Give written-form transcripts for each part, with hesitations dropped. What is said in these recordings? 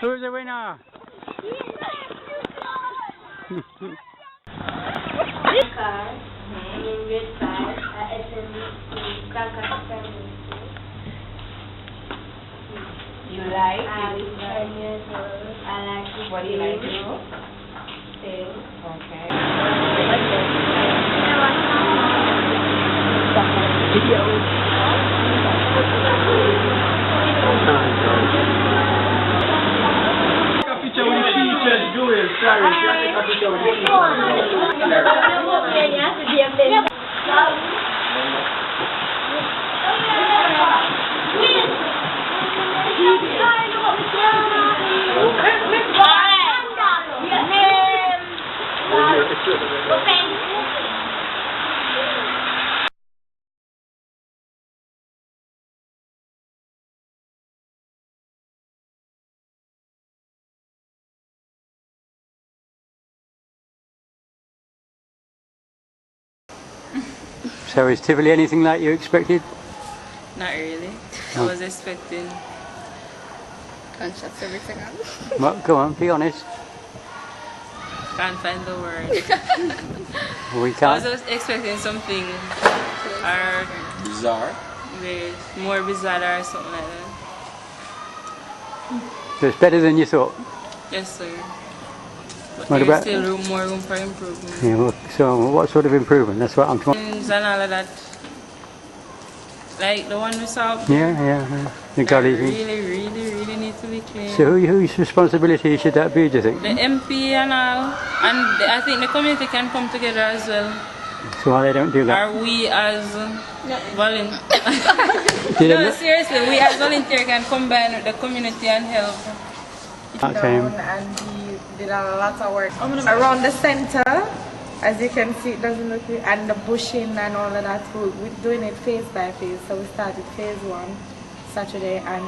Who's the winner? You like it? I'm 10 years old. I like it. What do you like to do? Sing. Okay. Picture with the teachers doing, sorry, take a picture with the teachers. So is Tivoli anything like you expected? Not really. I was expecting gunshots every second. Well, go on, be honest. Can't find the word. We I can't. was expecting something Bizarre. more bizarre or something like that. So it's better than you thought. Yes, sir. But What there's about- still more room for improvement. Yeah, well, so what sort of improvement? That's what I'm talking. And all of that. Like the one we saw. Yeah. The gully. Really need to be clean. So whose responsibility should that be, do you think? The MP and all, and I think the community can come together as well. So why they don't do that? Or we as volunteers. Did No, they- seriously, we as volunteers can combine with the community and help. Okay. And we did a lot of work around the center. As you can see, it doesn't look good, and the bushing and all of that. We're doing it phase by phase. So we started phase 1 Saturday, and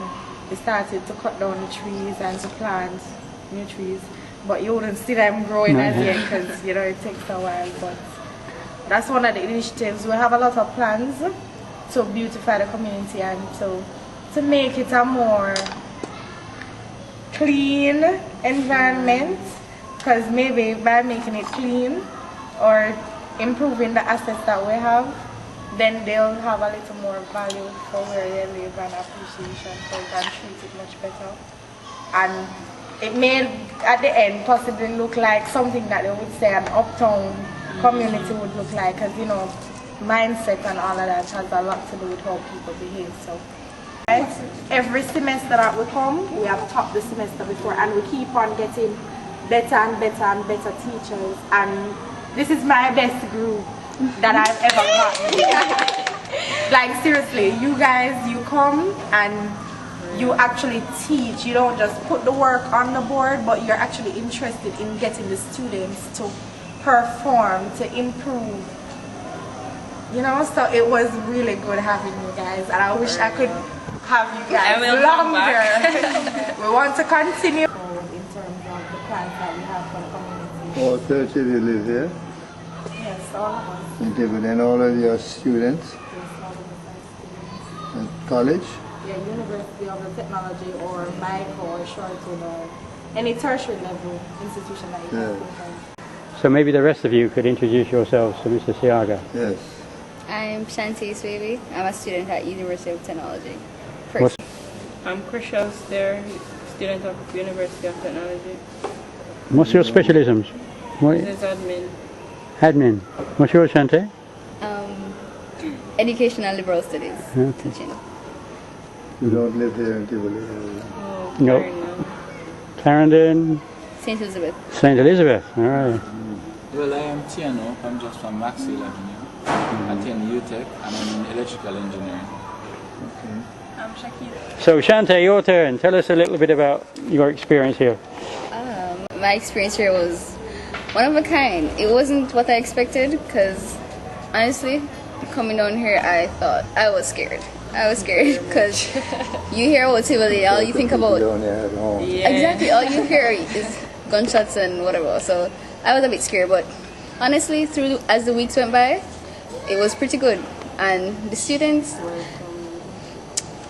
we started to cut down the trees and to plant new trees. But you wouldn't see them growing as yet because it takes a while. But that's one of the initiatives. We have a lot of plans to beautify the community and to make it a more clean environment, because maybe by making it clean or improving the assets that we have, then they'll have a little more value for where they live and appreciation, so we can treat it much better. And it may at the end possibly look like something that they would say an uptown community would look like, because mindset and all of that has a lot to do with how people behave. So every semester that we come, we have topped the semester before, and we keep on getting better and better and better teachers, and this is my best group that I've ever gotten. Like seriously, you guys, you come and you actually teach. You don't just put the work on the board, but you're actually interested in getting the students to perform, to improve. So it was really good having you guys, and I wish I could have you guys longer. We want to continue. In terms of the plans that we have for the community. All 30 of you live here? Yes, all of us. And all of your students? Yes, all of us are students. And college? Yeah, University of the Technology or Mike or Shorten or any tertiary level institution that you can think of. So maybe the rest of you could introduce yourselves to Mr. Seaga. Yes. I'm Shantice Baby. I'm a student at University of Technology. What's, I'm Chriselle there, student of University of Technology. what's your specialisms? What, This is admin. admin. What's yours, Shante? Educational liberal studies Okay. teaching. You don't live here in Tivoli. Oh, Nope. very nice. Clarendon, St. Elizabeth. St. Elizabeth. All right. Well, I am Tiano. I'm just from Maxwell Avenue. I attend UTech and I'm in electrical engineering. I'm Shakira. So, Shante, your turn. Tell us a little bit about your experience here. My experience here was one of a kind. It wasn't what I expected because, honestly, coming down here, I thought I was scared. I was scared because you hear about Tivoli, all you think about. Down there at home. Yeah. Exactly, all you hear is gunshots and whatever. So I was a bit scared, but honestly, as the weeks went by, it was pretty good. And the students,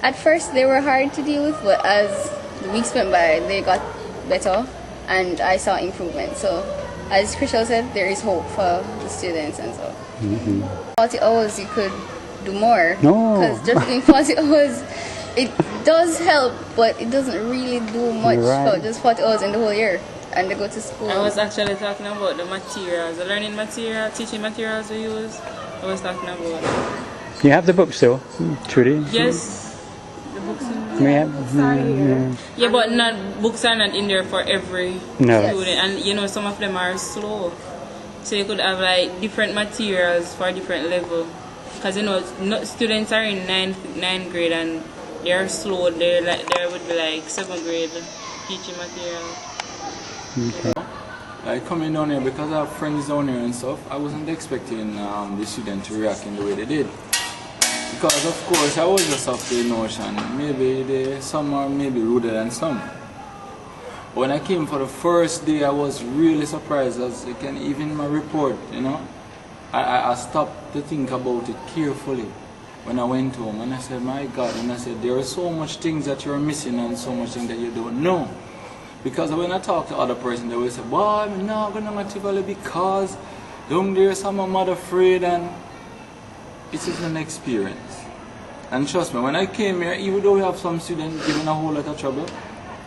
at first they were hard to deal with, but as the weeks went by, they got better, and I saw improvement. So, as Chriselle said, there is hope for the students, and so 40 hours you could do more. No. Because just doing 40 hours, it does help, but it doesn't really do much Right. for just 40 hours in the whole year, and they go to school. I was actually talking about the materials, the learning material, teaching materials we use. I was talking about. You have the book still, Trudy? Yes, the books in We have. Yeah, but not books are not in there for every No. student, and you know some of them are slow, so you could have like different materials for different level. Because you know students are in ninth grade and they are slow. They would be like 7th grade teaching materials. Like coming down here because I have friends down here and stuff, I wasn't expecting the students to react in the way they did. Because of course I was just of the notion, maybe some are maybe ruder than some. When I came for the first day, I was really surprised, as you can even in my report, you know. I stopped to think about it carefully when I went home, and I said, my God, and I said, there are so much things that you're missing and so much things that you don't know. Because when I talk to other person, they will say, boy, I'm not going to Tivoli because down there some are mad afraid, and it is an experience. And trust me, when I came here, even though we have some students giving a whole lot of trouble,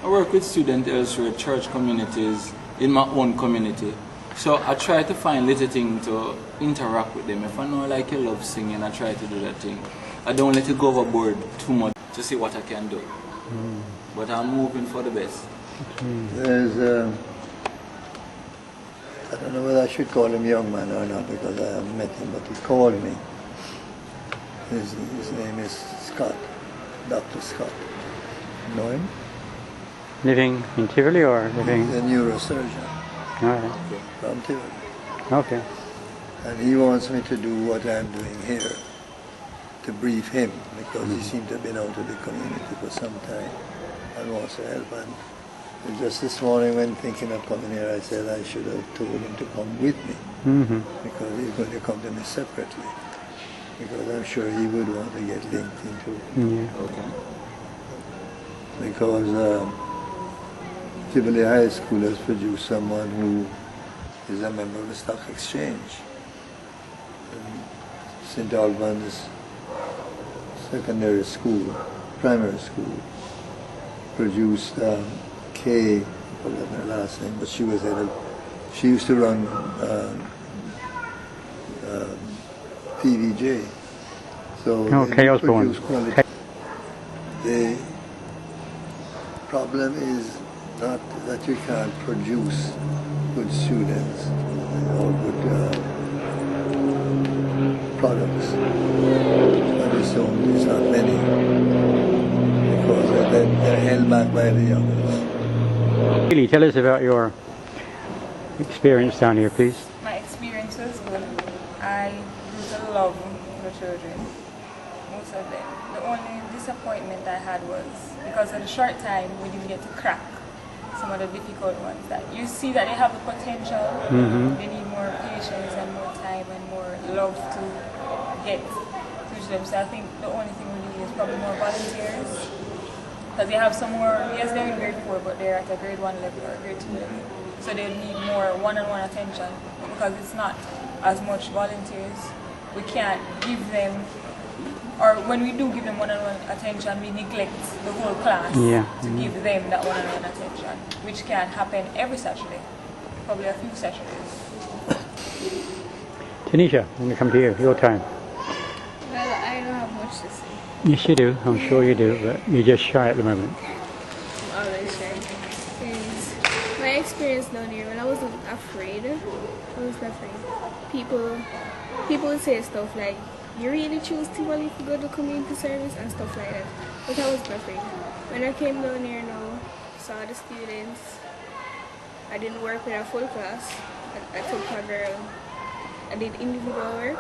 I work with students elsewhere, church communities, in my own community. So I try to find little things to interact with them. If I know like you love singing, I try to do that thing. I don't let it go overboard too much to see what I can do. But I'm moving for the best. There's, I don't know whether I should call him young man or not because I haven't met him, but he called me. His name is Scott, Dr. Scott. You know him? Living in Tivoli or living? He's a neurosurgeon All right. from Tivoli. Okay. And he wants me to do what I'm doing here, to brief him, because he seemed to have been out of the community for some time and wants to help. And just this morning when thinking of coming here, I said I should have told him to come with me, because he's going to come to me separately, because I'm sure he would want to get linked into it. Yeah. Okay. Because Tivoli High School has produced someone who is a member of the stock exchange. St. Albans Secondary School, Primary School, produced Kay, I forgot her last name, but she was she used to run PVJ. So they Kay Osborne. produce quality. The problem is not that you can't produce good students or good products, but it's not many, because they're held back by the youngers. Really, tell us about your experience down here, please. My experience was good. I used to love the children, most of them. The only disappointment I had was because of the short time we didn't get to crack some of the difficult ones. That you see that they have the potential, they need more patience and more time and more love to get to them. So I think the only thing we need is probably more volunteers. Because they have some more, yes, they're in grade 4, but they're at a grade 1 level or grade 2 level. So they need more one-on-one attention, because it's not as much volunteers. We can't give them or when we do give them one-on-one attention, we neglect the whole class to give them that one-on-one attention, which can happen every Saturday, probably a few Saturdays. Tanisha, I'm going to come to you. Your time. Well, I don't have much to say. Yes, you do. I'm sure you do, but you're just shy at the moment. I'm always shy. And my experience down here, when I wasn't afraid, people would say stuff like, you really choose Tivoli to go to community service and stuff like that. But I wasn't afraid. When I came down here now, saw the students, I didn't work with a full class. I took a girl, I did individual work,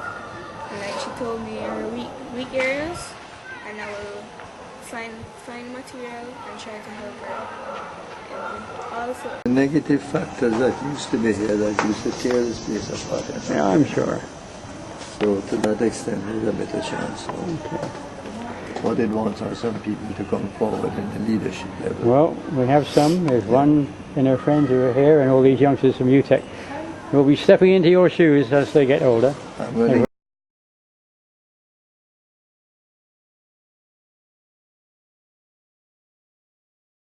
and like she told me her weak areas, and I will find material and try to help her. And also, The negative factors that used to be here that used to tear this place apart. Yeah, I'm sure. So to that extent, there's a better chance. So what it wants are some people to come forward in the leadership level. Well, we have some. There's one and her friends who are here, and all these youngsters from UTech who will be stepping into your shoes as they get older. I'm going to